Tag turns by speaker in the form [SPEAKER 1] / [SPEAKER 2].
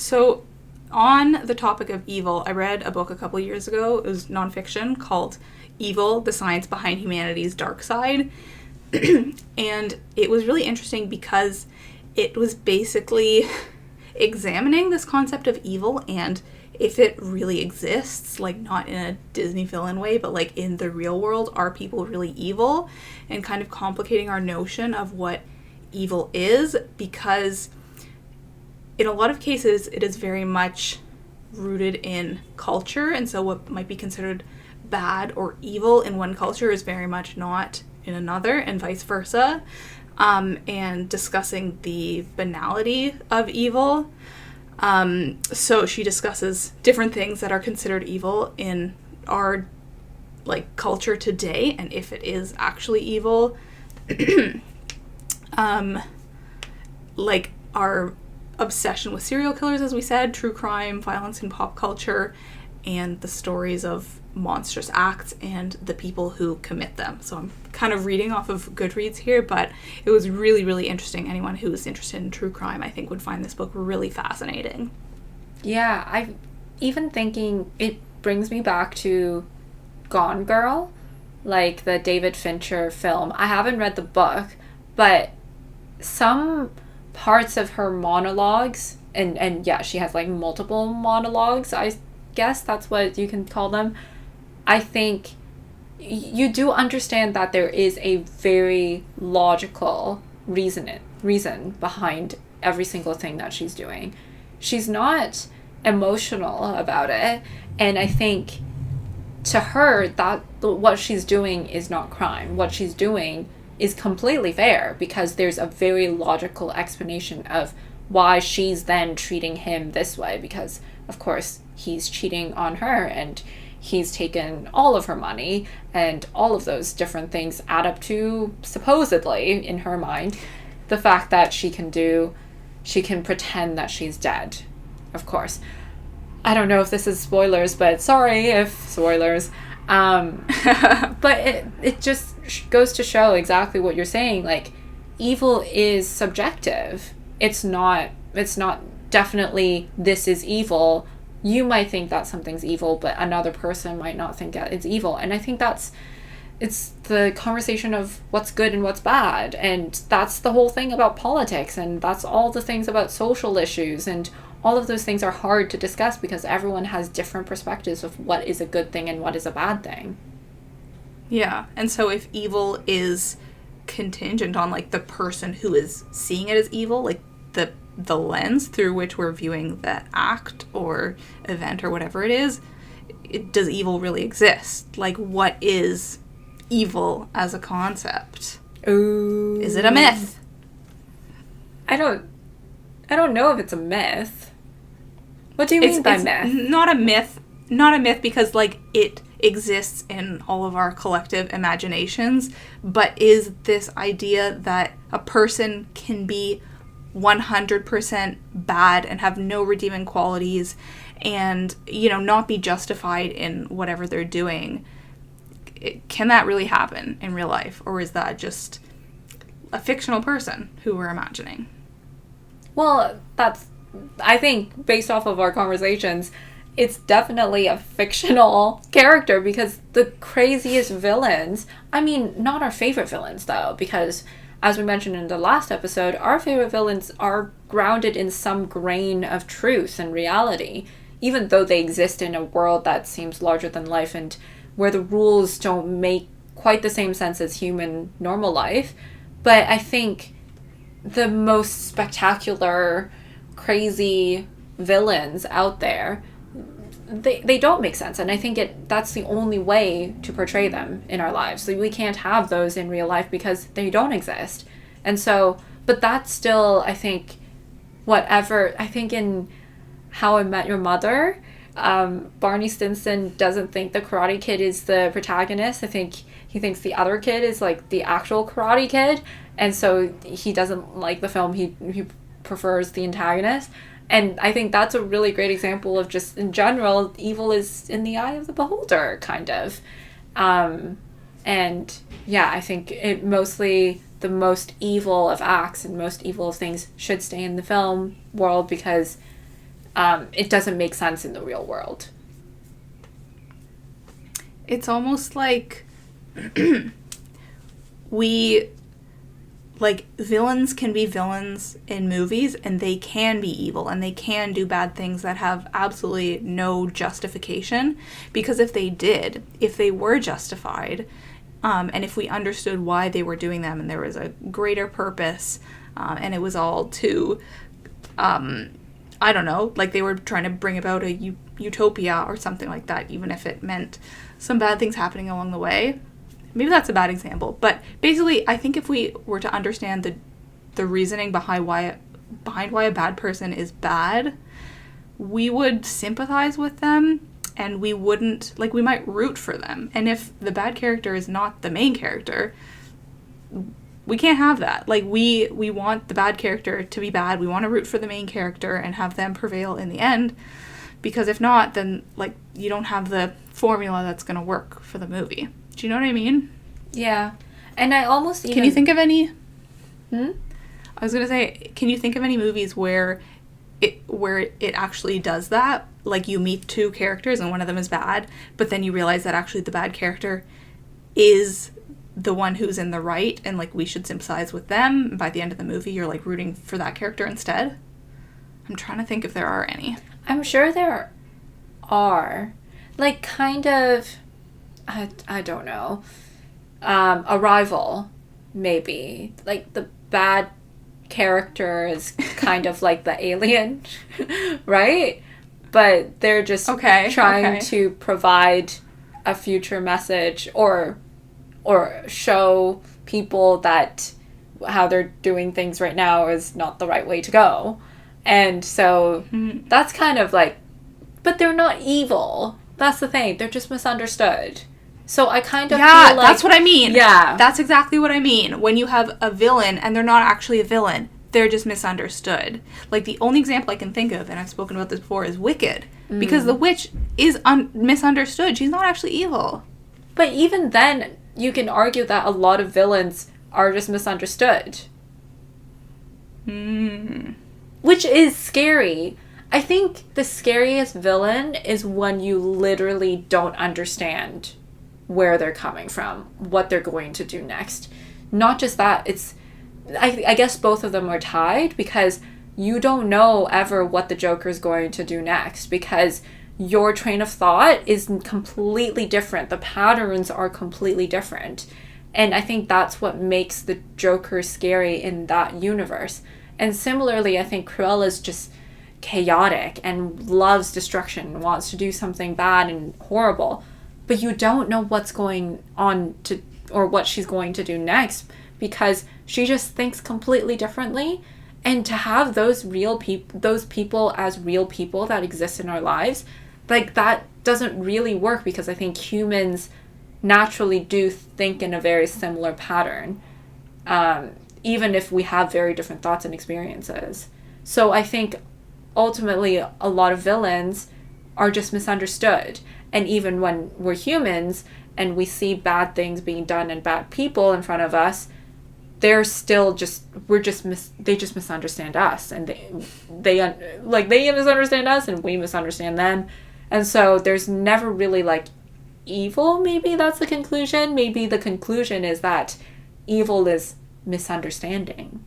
[SPEAKER 1] So, on the topic of evil, I read a book a couple years ago. It was nonfiction called Evil, the Science Behind Humanity's Dark Side. And it was really interesting because it was basically examining this concept of evil and if it really exists, like not in a Disney villain way, but like in the real world, are people really evil? And kind of complicating our notion of what evil is, because in a lot of cases it is very much rooted in culture, and so what might be considered bad or evil in one culture is very much not in another, and vice versa. And discussing the banality of evil. So she discusses different things that are considered evil in our like culture today, and if it is actually evil. Like our obsession with serial killers, as we said, true crime, violence in pop culture, and the stories of monstrous acts and the people who commit them. So I'm kind of reading off of Goodreads here, but it was really, really interesting. Anyone who's interested in true crime, I think, would find this book really fascinating.
[SPEAKER 2] Yeah, I'm even thinking it brings me back to Gone Girl, like the David Fincher film. I haven't read the book, but some parts of her monologues, and yeah, she has like multiple monologues, I guess that's what you can call them. I think you do understand that there is a very logical reason behind every single thing that she's doing. She's not emotional about it, and I think to her that what she's doing is not crime. What she's doing is completely fair because there's a very logical explanation of why she's then treating him this way, because of course he's cheating on her and he's taken all of her money, and all of those different things add up to, supposedly, in her mind, the fact that she can pretend that she's dead. Of course. I don't know if this is spoilers, but sorry if spoilers. But it just goes to show exactly what you're saying. Like, evil is subjective. It's not definitely this is evil. You might think that something's evil, but another person might not think that it's evil. And I think it's the conversation of what's good and what's bad. And that's the whole thing about politics. And that's all the things about social issues. And all of those things are hard to discuss because everyone has different perspectives of what is a good thing and what is a bad thing.
[SPEAKER 1] Yeah. And so if evil is contingent on like the person who is seeing it as evil, like the lens through which we're viewing that act or event or whatever it is, does evil really exist? Like, what is evil as a concept?
[SPEAKER 2] Ooh.
[SPEAKER 1] Is it a myth?
[SPEAKER 2] I don't know if it's a myth. What do you mean by myth?
[SPEAKER 1] Not a myth because like it exists in all of our collective imaginations, but is this idea that a person can be 100% bad and have no redeeming qualities and, you know, not be justified in whatever they're doing. Can that really happen in real life? Or is that just a fictional person who we're imagining?
[SPEAKER 2] Well, I think based off of our conversations, it's definitely a fictional character because the craziest villains, I mean, not our favorite villains though, because as we mentioned in the last episode, our favorite villains are grounded in some grain of truth and reality, even though they exist in a world that seems larger than life and where the rules don't make quite the same sense as human normal life. But I think the most spectacular, crazy villains out there, they don't make sense, and I think that's the only way to portray them in our lives. So we can't have those in real life because they don't exist. And so, but that's still, I think, I think in How I Met Your Mother, Barney Stinson doesn't think the Karate Kid is the protagonist. I think he thinks the other kid is like the actual Karate Kid, and so he doesn't like the film. He prefers the antagonist. And I think that's a really great example of just, in general, evil is in the eye of the beholder, kind of. And, yeah, I think the most evil of acts and most evil of things should stay in the film world because it doesn't make sense in the real world.
[SPEAKER 1] It's almost like villains can be villains in movies, and they can be evil, and they can do bad things that have absolutely no justification. Because if they were justified, and if we understood why they were doing them, and there was a greater purpose, and it was all to, I don't know, like they were trying to bring about a utopia or something like that, even if it meant some bad things happening along the way. Maybe that's a bad example, but basically, I think if we were to understand the reasoning behind why a bad person is bad, we would sympathize with them, and we might root for them. And if the bad character is not the main character, we can't have that. Like, we want the bad character to be bad. We want to root for the main character and have them prevail in the end, because if not, then, like, you don't have the formula that's going to work for the movie. Do you know what I mean?
[SPEAKER 2] Yeah. And I almost even...
[SPEAKER 1] Can you think of any... I was going to say, can you think of any movies where it actually does that? Like, you meet two characters and one of them is bad, but then you realize that actually the bad character is the one who's in the right, and, like, we should sympathize with them. And by the end of the movie, you're, like, rooting for that character instead. I'm trying to think if there are any.
[SPEAKER 2] I'm sure there are. Like, kind of... I don't know. Arrival, maybe. Like, the bad character is kind of like the alien, right? But they're just trying to provide a future message or show people that how they're doing things right now is not the right way to go. And so that's kind of like... But they're not evil. That's the thing. They're just misunderstood. So I kind of feel like... Yeah,
[SPEAKER 1] that's what I mean.
[SPEAKER 2] Yeah.
[SPEAKER 1] That's exactly what I mean. When you have a villain and they're not actually a villain, they're just misunderstood. Like, the only example I can think of, and I've spoken about this before, is Wicked. Because the witch is misunderstood. She's not actually evil.
[SPEAKER 2] But even then, you can argue that a lot of villains are just misunderstood. Which is scary. I think the scariest villain is when you literally don't understand where they're coming from, what they're going to do next. Not just that, it's... I guess both of them are tied, because you don't know ever what the Joker's going to do next, because your train of thought is completely different. The patterns are completely different. And I think that's what makes the Joker scary in that universe. And similarly, I think Cruella's just chaotic and loves destruction and wants to do something bad and horrible. But you don't know what's going on or what she's going to do next, because she just thinks completely differently. And to have those people as real people that exist in our lives, like, that doesn't really work, because I think humans naturally do think in a very similar pattern, even if we have very different thoughts and experiences. So I think ultimately a lot of villains are just misunderstood. And even when we're humans and we see bad things being done and bad people in front of us, they're still just, they just misunderstand us, and they misunderstand us and we misunderstand them. And so there's never really, like, evil. Maybe that's the conclusion. Maybe the conclusion is that evil is misunderstanding.